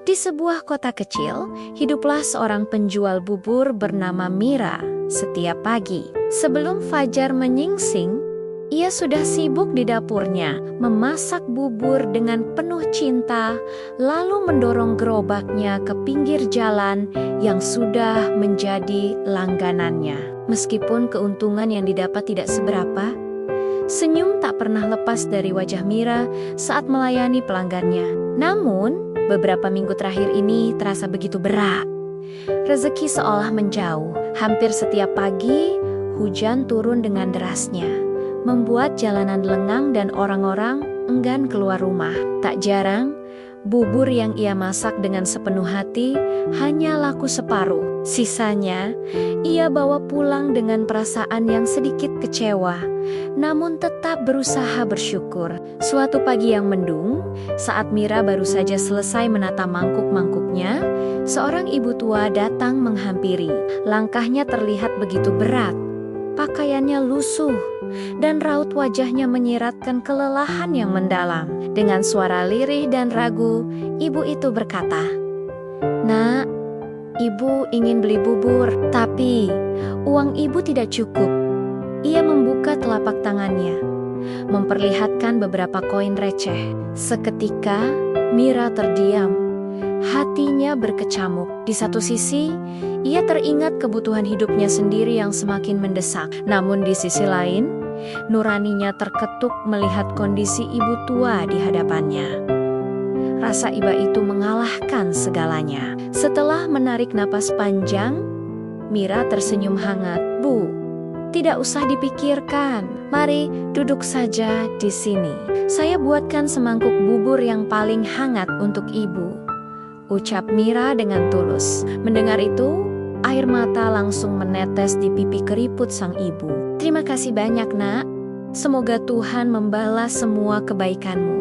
Di sebuah kota kecil, hiduplah seorang penjual bubur bernama Mira setiap pagi. Sebelum fajar menyingsing, ia sudah sibuk di dapurnya, memasak bubur dengan penuh cinta, lalu mendorong gerobaknya ke pinggir jalan yang sudah menjadi langganannya. Meskipun keuntungan yang didapat tidak seberapa, senyum tak pernah lepas dari wajah Mira saat melayani pelanggannya. Namun, beberapa minggu terakhir ini terasa begitu berat. Rezeki seolah menjauh. Hampir setiap pagi, hujan turun dengan derasnya, membuat jalanan lengang dan orang-orang enggan keluar rumah. Tak jarang, bubur yang ia masak dengan sepenuh hati hanya laku separuh. Sisanya, ia bawa pulang dengan perasaan yang sedikit kecewa, namun tetap berusaha bersyukur. Suatu pagi yang mendung, saat Mira baru saja selesai menata mangkuk-mangkuknya, seorang ibu tua datang menghampiri. Langkahnya terlihat begitu berat. Pakaiannya lusuh, dan raut wajahnya menyiratkan kelelahan yang mendalam. Dengan suara lirih dan ragu, ibu itu berkata, "Nak, ibu ingin beli bubur, tapi uang ibu tidak cukup." Ia membuka telapak tangannya, memperlihatkan beberapa koin receh. Seketika, Mira terdiam. Hatinya berkecamuk. Di satu sisi, ia teringat kebutuhan hidupnya sendiri yang semakin mendesak. Namun di sisi lain, nuraninya terketuk melihat kondisi ibu tua di hadapannya. Rasa iba itu mengalahkan segalanya. Setelah menarik napas panjang, Mira tersenyum hangat. "Bu, tidak usah dipikirkan. Mari duduk saja di sini. Saya buatkan semangkuk bubur yang paling hangat untuk ibu," ucap Mira dengan tulus. Mendengar itu, air mata langsung menetes di pipi keriput sang ibu. "Terima kasih banyak, Nak. Semoga Tuhan membalas semua kebaikanmu,"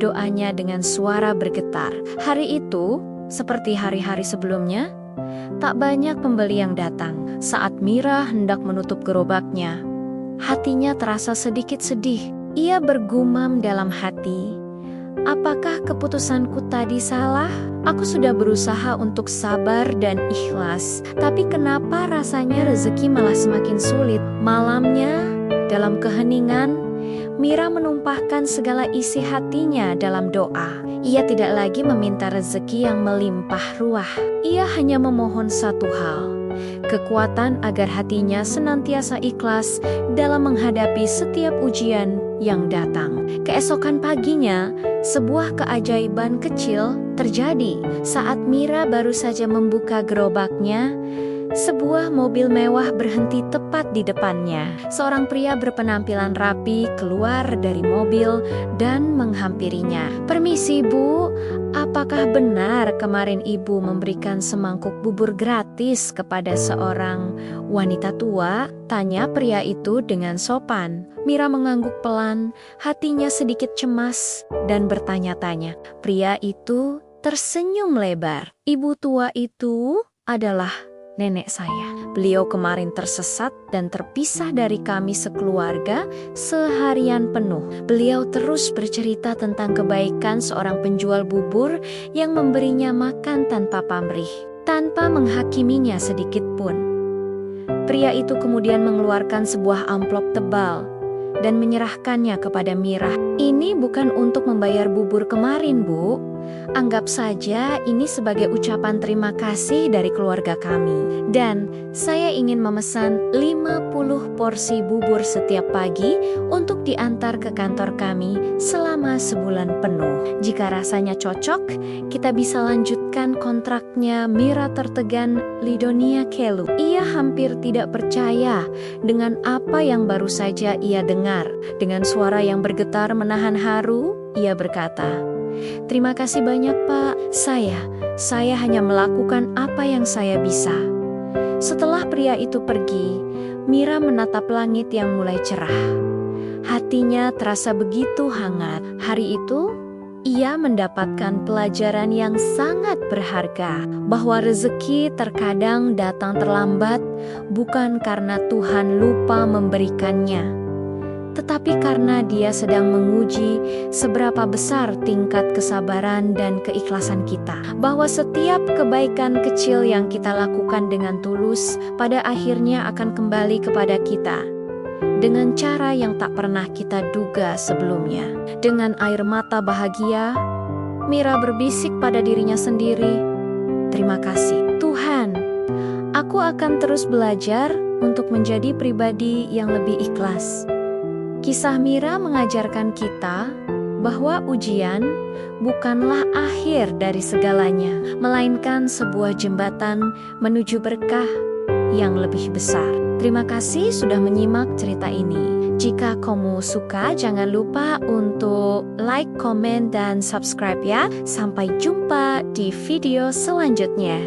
doanya dengan suara bergetar. Hari itu, seperti hari-hari sebelumnya, tak banyak pembeli yang datang. Saat Mira hendak menutup gerobaknya, hatinya terasa sedikit sedih. Ia bergumam dalam hati, "Apakah keputusanku tadi salah? Aku sudah berusaha untuk sabar dan ikhlas, tapi kenapa rasanya rezeki malah semakin sulit?" Malamnya, dalam keheningan, Mira menumpahkan segala isi hatinya dalam doa. Ia tidak lagi meminta rezeki yang melimpah ruah. Ia hanya memohon satu hal, kekuatan agar hatinya senantiasa ikhlas dalam menghadapi setiap ujian yang datang. Keesokan paginya, sebuah keajaiban kecil terjadi. Saat Mira baru saja membuka gerobaknya, sebuah mobil mewah berhenti tepat di depannya. Seorang pria berpenampilan rapi keluar dari mobil dan menghampirinya. "Permisi, Bu. Apakah benar kemarin Ibu memberikan semangkuk bubur gratis kepada seorang wanita tua?" tanya pria itu dengan sopan. Mira mengangguk pelan, hatinya sedikit cemas dan bertanya-tanya. Pria itu tersenyum lebar. "Ibu tua itu adalah nenek saya. Beliau kemarin tersesat dan terpisah dari kami sekeluarga seharian penuh." Beliau terus bercerita tentang kebaikan seorang penjual bubur yang memberinya makan tanpa pamrih, tanpa menghakiminya sedikit pun. Pria itu kemudian mengeluarkan sebuah amplop tebal dan menyerahkannya kepada Mira. "Ini bukan untuk membayar bubur kemarin, Bu. Anggap saja ini sebagai ucapan terima kasih dari keluarga kami. Dan saya ingin memesan 50 porsi bubur setiap pagi untuk diantar ke kantor kami selama sebulan penuh. Jika rasanya cocok, kita bisa lanjutkan kontraknya." Mira tertegan lidonia kelu. Ia hampir tidak percaya dengan apa yang baru saja ia dengar. Dengan suara yang bergetar menahan haru, ia berkata, "Terima kasih banyak, Pak. Saya hanya melakukan apa yang saya bisa." Setelah pria itu pergi, Mira menatap langit yang mulai cerah. Hatinya terasa begitu hangat. Hari itu, ia mendapatkan pelajaran yang sangat berharga, bahwa rezeki terkadang datang terlambat bukan karena Tuhan lupa memberikannya, tetapi karena Dia sedang menguji seberapa besar tingkat kesabaran dan keikhlasan kita, bahwa setiap kebaikan kecil yang kita lakukan dengan tulus pada akhirnya akan kembali kepada kita dengan cara yang tak pernah kita duga sebelumnya. Dengan air mata bahagia, Mira berbisik pada dirinya sendiri, "Terima kasih, Tuhan. Aku akan terus belajar untuk menjadi pribadi yang lebih ikhlas." Kisah Mira mengajarkan kita bahwa ujian bukanlah akhir dari segalanya, melainkan sebuah jembatan menuju berkah yang lebih besar. Terima kasih sudah menyimak cerita ini. Jika kamu suka, jangan lupa untuk like, komen, dan subscribe ya. Sampai jumpa di video selanjutnya.